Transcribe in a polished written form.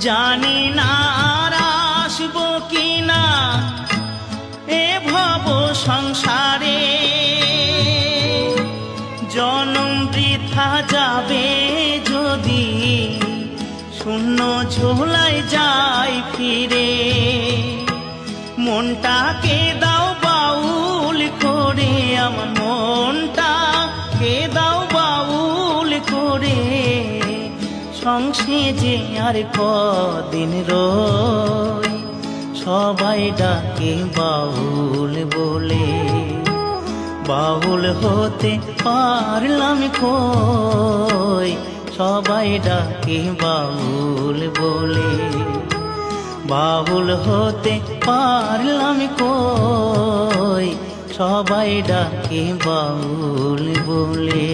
জানি না আর আসবো কিনা এ ভব সংসারে, জনম বৃথা যাবে যদি শূন্য ঝোলায় যাই ফিরে। মনটাকে দাও বাউল করে, আমার মনটাকে দাও বাউল করে, সংসেজে আর কদিন রই, সবাই ডাকে বাউল বলে। বাউল হতে পারলাম কই, সবাই ডাকে বাউল বলে। বাউল হতে পারলাম কই, সবাই ডাকে বাউল বলে।